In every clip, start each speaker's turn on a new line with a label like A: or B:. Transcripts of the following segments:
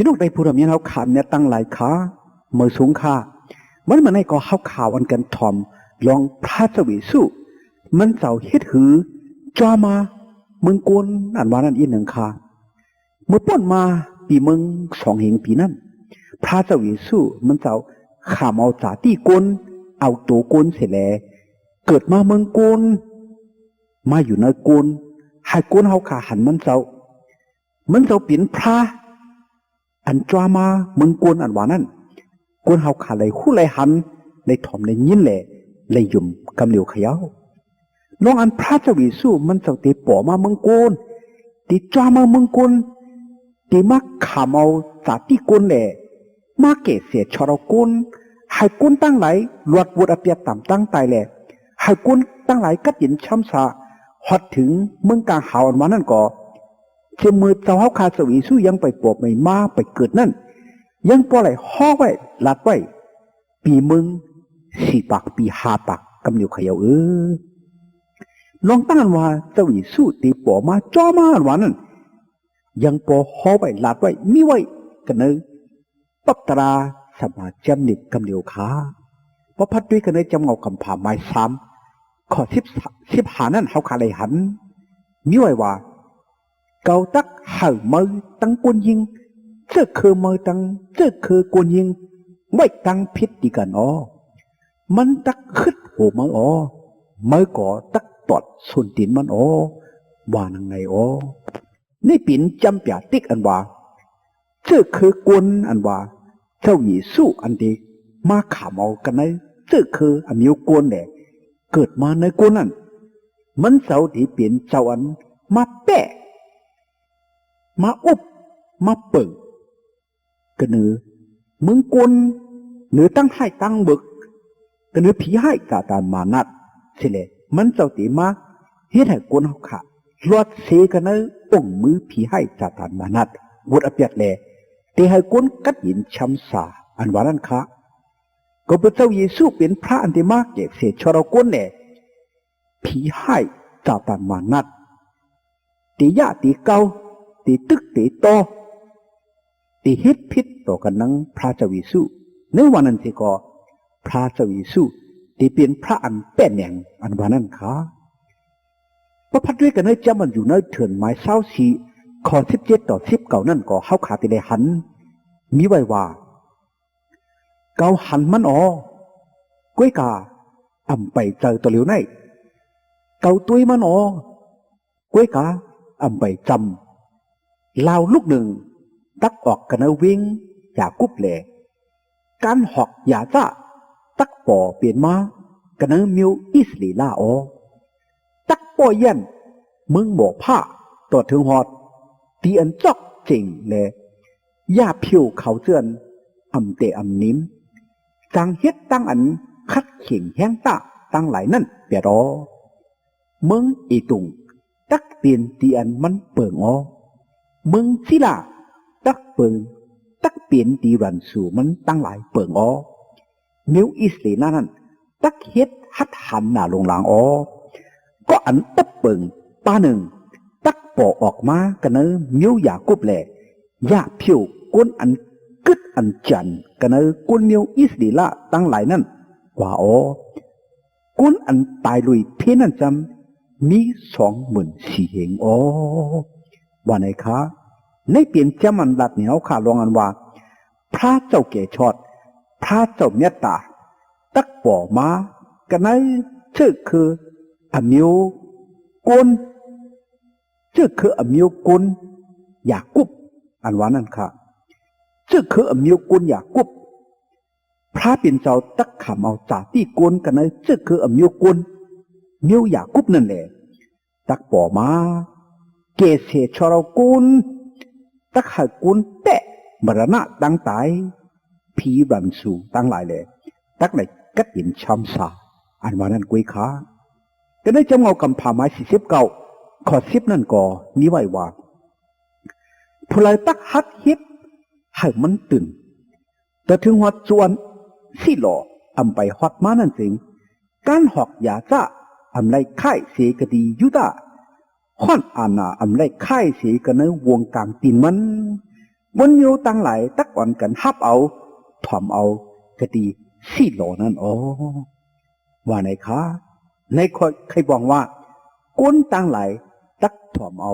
A: พี่น้องได้พูดแบบนี้เขาขามเนี่ยตั้งหลายขาเมื่อสูงค่ามันมาในก็เขาข่าวอันกันทอมลองพระเจวิสุมันเจ้าเฮ็ดหือจอมาเมืองกวนอันว่านั่นอีหนึ่งค่ะเมื่อป้นมาปีเมือง2 เหงปีนั้นพระเจวิสุมันเจ้าขามเอาจ่าตี้กวนเอาตัวกวนเสร็จแล้วเกิดมาเมืองกวนมาอยู่ในกวนให้กวนเขาขาหันมันเจ้าเปลี่ยนพระอันจอมาเมืองกวนอันว่านั่นกวนเขาขาเลยคู่เลยหันเลยถ่อมเลยยินแหละเลยยุ่มกำเหลียวขยาวน้องอันพระเจวิสุมันเจ้าตีป่อมาเมืองกวนตีจอมาเมืองกวนตีมาขามเอาจ่าตี้กวนแหละมาเกศเสียชอเรากวนให้กวนตั้งไหลลวดวุดอเปียต่ำตั้งตายแหละให้กวนตั้งไหลกัดยินช้ำสาฮอดถึงเมืองกลางหาวอันว่านั่นก็เชื่อมือเจ้าเขาคาเจวิสุยังไปปอบไม่มาไปเกิดนั่นยังปล่อยห่อไว้ลัดไว้ปีมึง4 ปากปี5 ปากกำเหลียวขยาวลองตั้งว่าเจวิสุตีปอมาจ้อมาวันนั้นยังปอห่อไว้ลัดไว้มีไว้กันเนอปับตราสมาจำนิบกำเหลียวขาพอพัดด้วยกันเนอจำเงาคำผ่าไม้3 ข้อ15นั่นเขาขาเลยหันมีไว้ว่าเกาตักเห่ามือตั้งกวนยิงเจ้าคือมือตั้งเจ้าคือกวนยิงไว้ตั้งพิษดีกันอ๋อมันตักขึ้นหัวมืออ๋อมือก่อตักตอดส่วนตีนมันอ๋อว่านังไงอ๋อนี่ปิ่นจำเปียติ๊กอันว่าเจ้าคือกวนอันว่าเจ้าหยีสู้อันดีมาขามเอากันในเจ้าคืออมิวกวนแหละเกิดมาในกวนนั้นมันเสาที่เปลี่ยนเจ้าอันมาแปะมาอุบมาเปิงกันเนื้อมึงกวนเนื้อตั้งให้ตั้งบึกกันเนื้อผีให้กาตานมานัดเสร็จเลยมันเจ้าตีมาเฮ็ดให้กวนเขาขาลวดเสกันเนื้อองมือผีให้กาตานมานัดวุดอเปียดแลตีให้กวนกัดยินช้ำสาอันว่านั่นค่ะก็พระเจ้าเยซูเป็นพระอันที่มากเก็บเศษชรกวนแหละผีให้กาตานมานัดตียะตีเกาตีตึกตีโตตีฮิตพิษต่อกันนั้นพระเจ้าเยซูในวันนั้นที่ก็พระเจ้าเยซูตีเป็นพระอันเป็นแหน่งอันว่านั้นค่ะพระพัดด้วยกันเนจะมันอยู่ในเถื่อนไม้เศร้าสีข้อ17 ต่อ 19นั่นก็เข้าขาตีได้หันมีไว้ว่าเกาหันมันอ๋อก้วยกาอ่ำไปเจอตัวเหลียวในเกาตุ้ยมันอ๋อก้วยกาอ่ำไปจำลาวลูกหนึ่งตักออกกันเอาวิ่งอย่ากุบแหล่การหอกอย่าจ้าตักป่อเปลี่ยนมากันเอามิวอิสลีลาอ๋อตักป่อเย็นมึงบอกผ้าต่อถึงหอดตีอันจอกจริงเลยย่าผิวเขาเจือนอ่ำเตะอ่ำนิ้มจังเฮ็ดตั้งอันคัดเข่งแห้งตาตั้งหลายนั่นเปียรอมึงอีตุงตักเปลี่ยนตีอันมันเปิงอ๋อมึงสิล่ะตักเปิงตักเปลี่ยนตีรันสู่มันตั้งหลายเปิงอ๋อมิวอิสเลน่านั่นตักเฮ็ดฮัดหันหน้าลงหลังอ๋อก็อันตักเปิงป้าหนึ่งตักปอออกมากันเนอมิวอย่ากุบแหล่ย่าผิวก้นอันกึดอันจันกันเนอก้นมิวอิสเลล่าตั้งหลายนั่นว่าอ๋อก้นอันตายลุยเพี้ยนนั่นจำมี24,000เหงอ๋อว่าไหนคะในเปลี่ยนจำมันดัดเหนียวขาลองอันว่าพระเจ้าแก่ชอดพระเจ้าเมตตาตักป่อมากันนั้นชื่อคืออมิวกุลชื่อคืออมิวกุลอยากกุบอันว่านั่นค่ะชื่อคืออมิวกุลอยากกุบพระเป็นเจ้าตักขำเอาจ่าที่กุลกันนั้นชื่อคืออมิวกุลมิวอยากกุบนั่นแหละตักป่อมาเกษชรกุลตักหากุลแตะมรณะตั้งตายผีบันสูตั้งหลายเลยตักไหนกัดหินช้ำสาอันว่านั้นกุ้ยขาก็ได้จำเงากำผ่าไม้49 ข้อ10นั่นก็มีไว้ว่าผู้ใดตักฮัดฮิตให้มันตื่นแต่ถึงหัดจวนสิหล่ออำไปฮอดมานั่นสิงการหอกยาจ้าอำไรค่ายเสกดียุดาค่อนอาณาอำไรค่ายเสกันในวงกลางตีนมัน วันโยตั้งหลายตักอ่อนกันฮับเอาถ่อมเอากะดีสี่โลนั่นอ๋อว่าไหนคะในใครบอกว่าก้นตั้งหลายตักถ่อมเอา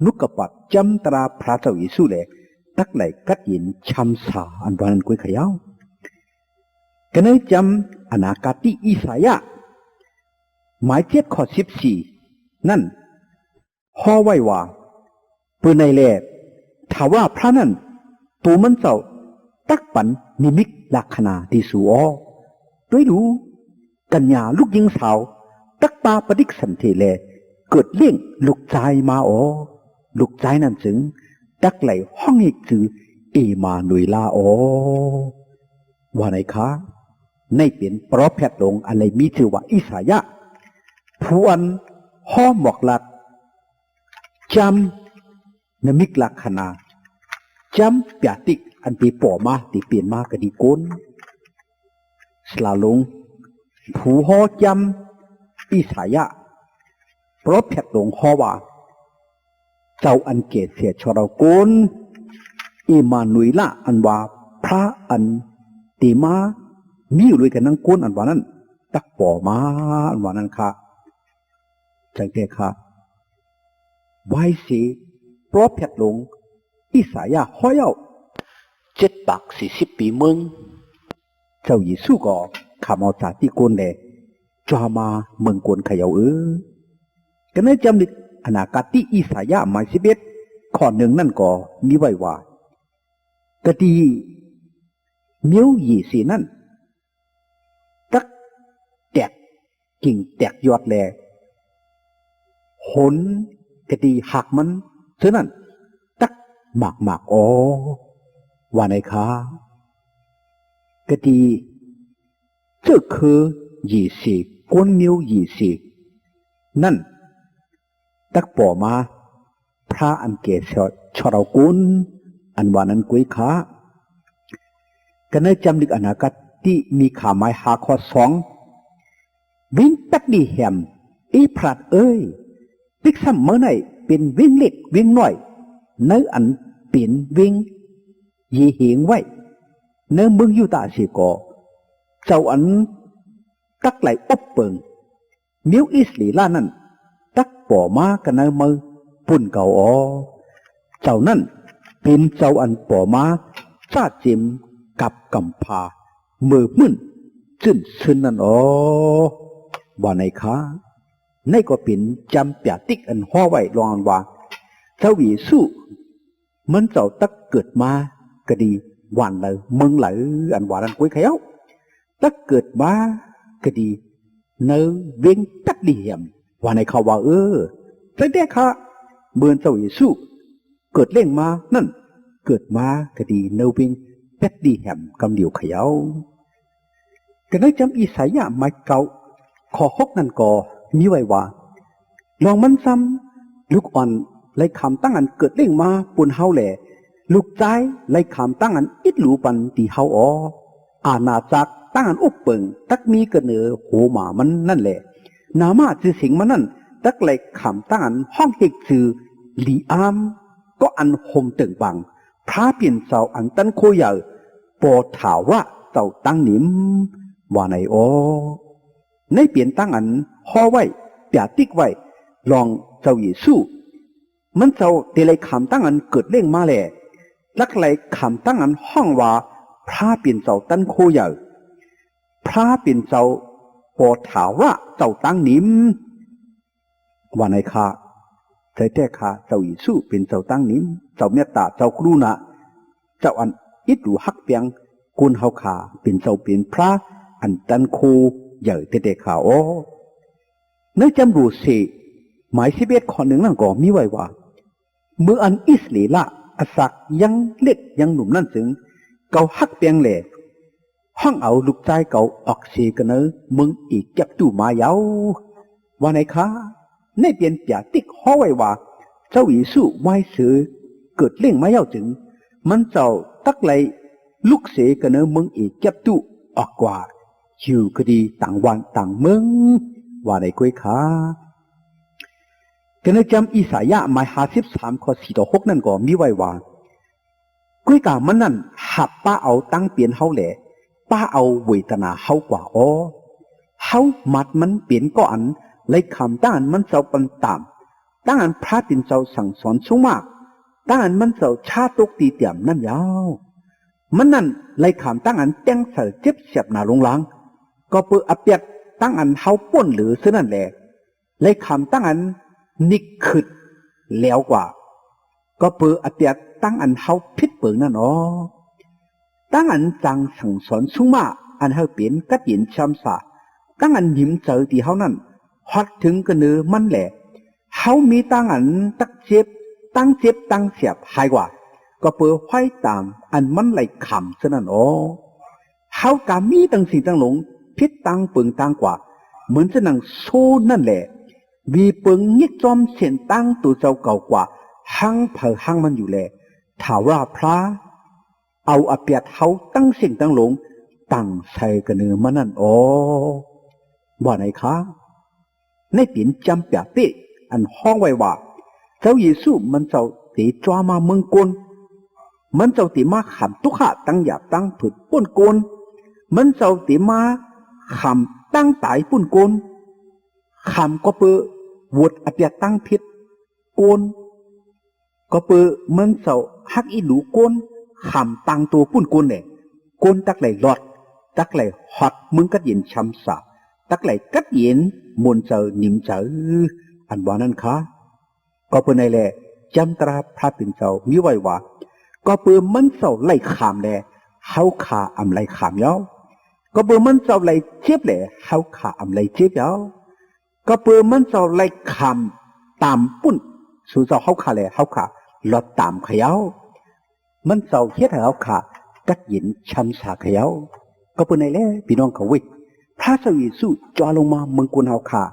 A: นุกกปัดจำตราพระเจ้าเยซูเลยตักไหลกัดยินชำสาอันวันกุยขยาวกันเลยจำอนาคติอิสายะหมายเจ็ดข้อ14นั่นห่อไว้ว่าปืนในแลถ้าว่าพระนั่นตัวมันเจ้าตักปันนิมิตลักษณะที่สูอด้วยรู้กัญญาลูกยิงสาวตักปาปฏิกสันเทเลเกิดเลี้ยงลูกใจมาลูกใจนั่นจึงตักไหลห้องอีกจือเอมาหนุยลาว่าไหนคะในเปลี่ยนเพราะแพทย์ลงอะไรมีชื่อว่าอิสายะผู้อันห้อหมอกหลัดจำนมิกลักษณะจำเปียติกอันตีป่อมาตีเปลี่ยนมากระดีก้นสลาลงผู้ห้อจำอิสายะเพราะแพทย์ลงห้อว่าเจ้าอันเกศเสียชเราก้นอิมานุยละอันว่าพระอันตีมามีอยู่ด้วยกันนั่งก้นอันว่านั้นตักป่อมาอันว่านั้นค่ะจังเตค่ะไว้สิเพราะแพทย์ลงอิสายาห้อยเอา740 ปีมึงเจ้าเยซูก็ขามเอาจากที่ก้นเลยจามาเมืองก้นขยาวกันในจำลึกอนาคติอิสายาหมาย11ข้อหนึ่งนั่นก็มีไว้ว่ากะดีเมียวยีสีนั่นตักแตกกิ่งแตกยอดแลหนกะดีหักมันเท่านั้นตักหมากว่าไหนคะกะดี这棵ยีสีก้นเมียวยีสีนั่นตักป่อมาพระอันเกศชเรากุลอันวานั้นกุยขากันในจำลึกอนาคตที่มีขาไม้หาข้อ2วิ่งตักดีแหมพระเอ้ยติ๊กซ้ำเมื่อไหนเป็นวิ่งเล็กวิ่งน้อยเนื้ออันเปลี่ยนวิ่งยีเหงไว้เนื้อมึงอยู่ตาสีก่อเจ้าอันตักไหลอบเปิงมิวอิสลีล่านั่นตักป่อมากันเนื้อมือปุ่นเก่าเจ้านั่นเป็นเจ้าอันป่อมาซาจิมกับกำพามือมึนจึ้นซึนนั่นว่าในค้าในก็เป็นจำเปียติกอันห่อไว้รองว่าเจ้าวิสุมันเจ้าตักเกิดมากะดีหวานเลยมึงเลยอันว่านั้นกุ้ยเขียวตักเกิดมากะดีเนื้อเวียงตักดีเหี่ยมว่าในเขาว่าแต่เด็กค่ะเมื่อเจ้าวิสุเกิดเล่งมานั่นเกิดมากะดีเนื้อเวียงตักดีเหี่ยมกำเดียวเขียวก็ได้จำอิสายะไม่เก่าขอฮกนั่นก็มีไว้ว่าลองมันซ้ำลูกอ่อนไล่คำตั้งอันเกิดเล่งมาปุ่นเฮาแหล่ลูกใจไล่คำตั้งอันอิดหลูปันตีเฮาอาณาจักรตั้งอันอุบเปิงตักมีกระเนือโหหมามันนั่นแหละนามาจือสิงมันนั่นตักไล่คำตั้งอันห้องเฮกจือลีอามก็อันโฮมตึงบังพระเปลี่ยนเสาอันตันโคยาปอถาว่าเจ้าตั้งนิมว่าในในเปลี่ยนตั้งอันห่อไว้เปียติกไว้ลองเจ้าเยซูมันเจ้าเตลัยคำตั้งอันเกิดเล่งมาแหละลักไหลคำตั้งอันห้องว่าพระเปลี่ยนเจ้าตั้นโคยาพระเปลี่ยนเจ้าปอถาว่าเจ้าตั้งนิมว่าในคาใจแท้คาเจ้าเยซูเป็นเจ้าตั้งนิมเจ้าเมตตาเจ้ากรุณาเจ้าอันอิดดูฮักเปียงกุนเฮาขาเป็นเจ้าเป็นพระอันตันโคใหญ่เตะขาเนื้อจำรูสิหมาย11ข้อหนึ่งนั่นก็มีไว้ว่าเมื่ออันอิสลีละอสักยังเล็กยังหนุ่มนั่นถึงเกาฮักเปียงแหล่ห้องเอาลูกใจเกาออกเสียกันเนอมึงอีกจับตู้มาเยาว่าไหนคะในเปลี่ยนจ่าติ๊กห่อไว้ว่าเจ้าอิสุไว้ซื้อเกิดเล่งมาเยาถึงมันเจ้าตักไหลลูกเสียกันเนอมึงอีกจับตู้ออกกว่าอยู่คดีต่างวันต่างเมืองว่าในกุ้ยขากันในจำอิสายะหมาย53 ข้อ4 ต่อ 6นั่นก็มีไว้ว่า กุ กุ้ยกามันนั่นหับป้าเอาตั้งเปลี่ยนเฮาแหละป้าเอาเวทนาเฮากว่าอ๋อเฮามัดมันเปลี่ยนก็อันเลยคำตั้งอันมันเจ้าปันตามตั้งอันพระตินเจ้าสั่งสอนสูงมากตั้งอันมันเจ้าชาตกตีเตี่ยมนั่นยาวมันนั่นเลยคำตั้งอันแต้งเสือเจ็บเสียบหนาลงหลังก็เปืออเปียกตั้งอันเฮาป้นหรือซึ่งนั่นแหละเลยคำตั้งอันนิกขึดแล้วกว่าก็เปืออเปียกตั้งอันเฮาพิษเปิงนั่นอ๋อตั้งอันจังสั่งสอนสูงมากอันเฮาเปลี่ยนกัดยินช้ำสาตั้งอันยิ้มเจอที่เฮานั่นฮอดถึงกระเนือมันแหละเฮามีตั้งอันตักเจ็บตั้งเจ็บตั้งเสียบหายกว่าก็เปือห้อยตามอันมันไหลขำซะนั่นอ๋อเฮากามีตั้งสิ่งตั้งหลงพิษตั้งเปิงตั้งกว่าเหมือนจะนั่งโซ่นั่นแหละวีเปิงยิกจอมเสียนตั้งตัวเจ้าเก่ากว่าหังเผอหังมันอยู่แลถาว่าพระเอาอเปียดเฮาตั้งสิ่งตั้งหลงตั้งใส่กระเนือมันนั่นอ๋อว่าไหนคะในเปลี่ยนจำเปียเป้อันห้องไว้ว่าเจ้าเยซูมันเจ้าตีจวามาเมืองกลมันเจ้าตีมาขำตุกขะตั้งหยาบตั้งผึดป้นกลมันเจ้าตีมาขำตั้งตายปุ่นกลขำก็เปื้อวดอเปียตั้งพิษกลก็เปื้อมันเจ้าฮักอีหลูกลขำตั้งตัวปุ่นกลเนี่ยกลตักไหลหลอดตักไหลฮอดมึงกัดเย็นช้ำสาตักไหลกัดเย็นมนเจอหนิมเจออันว่านั้นคะก็เปื้อในแหละจำตราพระปิ่นเจ้ามีไว้ว่าก็เปื้อมันเจ้าไหลขามแลเฮาขาอำไหลขามเย้าก็เปื้อมันเจ้าไหลเจ็บแลเฮาขาอำไหลเจ็บเย้าก็เปื้อมันเจ้าไหลขามตามปุ่นสู่เจ้าเฮาขาแลเฮาขาหลอดตามเขย้ามันเจ้าเฮ็ดให้เฮาขากัดเย็นช้ำสาเขย้าก็เปื้อในแลพี่น้องเขาเว้ยพระเจ้าเยซูจอลงมาเมืองกุนเฮาขา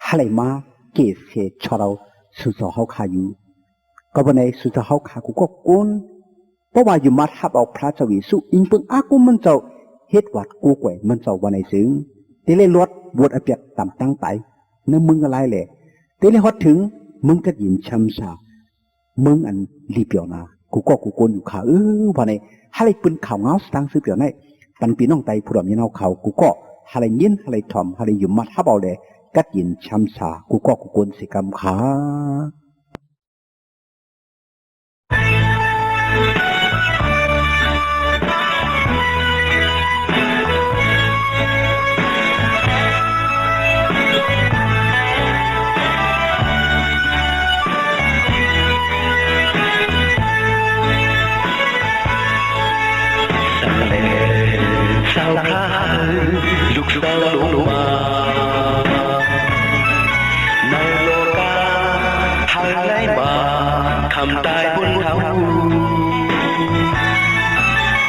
A: ให้มาเกศเสชเราสุดเฮาขาอยู่ก็บ่ในสุดเฮาขากูก็กุนเพราะว่าอยู่มาทับเอาพระเจ้าเยซูอิงเปิงอากุมันเจ้าเฮ็ดวัดกูกวยมันเจ้าว่าในซึ้งเตเลยลวดบวชอเปียกตามตั้งไตในมึงอะไรแหละเตเลยฮอดถึงมึงก็ยินช้ำสามึงอันรีเปียวนากูก็กูกุนอยู่ขาว่าในให้เลยปืนข่าวเงาตั้งซื้อเปียวในปันพี่น้องไตผู้ดำยินเอาเขากูก็ให้เลยยินให้เลยถ่อมให้เลยอยู่มาทับเอาแลกัดยินช้ำสากูก็กูกุนสิกรรมขา
B: ลูกสาวลงมาในโลกาทางไหนมาคำตายบนเขา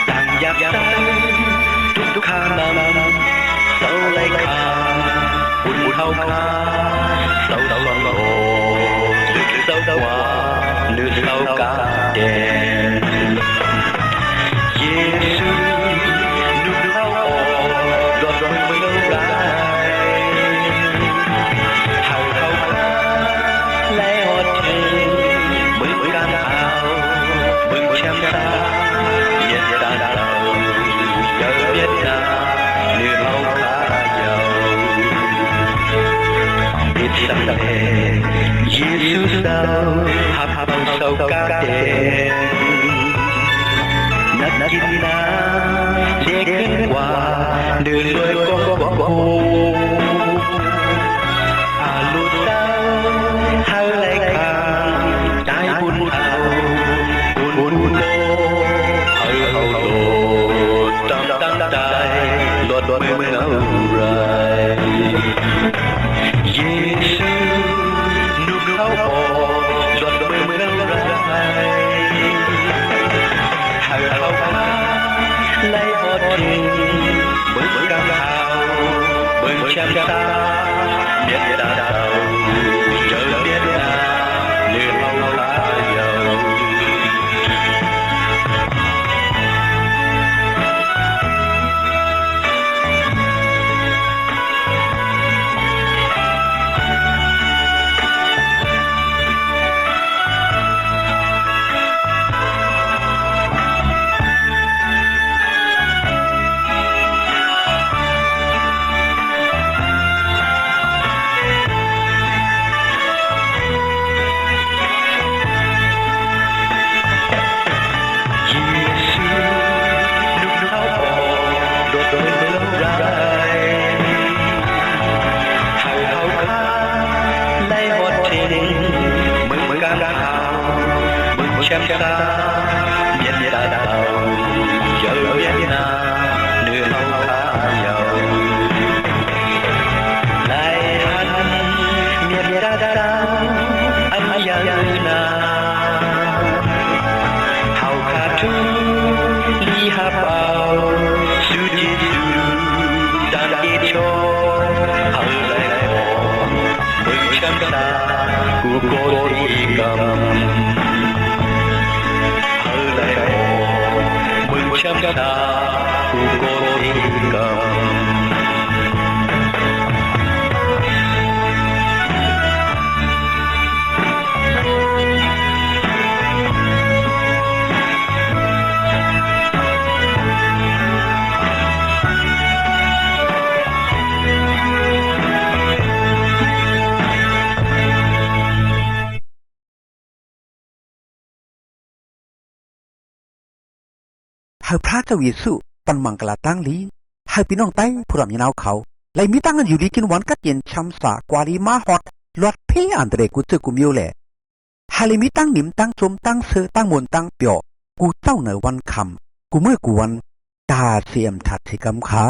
B: ต่างอยากใจทุกข้างนั้นเศร้าไหลขาบุญเขาขาเศร้าตลอดลึกเศร้ากว่าเนื้อเศร้ากาแดงเยซูYesus sao hấp sâu cá đen nát chín ná để kết quả đường đôi con bỏ hồ lụt sao hai lấy khang trái buồn thao buồn bô hơi hậu lộ tam trái lọt mưa ngáo rai Yesusเขาออกจนเมื่อไรหากเขาพาไล่หอดทิ้งเบิ่งกำเขาเบิ่งแชมป์ chăm xa miền đã đầu giờ miền na nửa hậu khá giàu lại hắn miền đã đầu anh giờ na hậu khá chu đi hà bao su chi su đã đi cho hậu lại mừng chăm xa của cô đi cầm chăm ta của cô đi cầm
A: หาพระเจ้าเยซูปันมังกลาตั้งลีให้พี่น้องไต้ผู้รำยนาวเขาไลมีตั้งกันอยู่ดีกินวันกัดเย็นช้ำสากวาลีมาฮอดลอดเพอันเดรกูเจอกูมิวแหละฮาลิมีตั้งนิมตั้งชมตั้งเสือตั้งมนตั้งเปียวกูเจ้าเหนือวันคำกูเมื่อกูวันตาเสียมถัดที่กำขา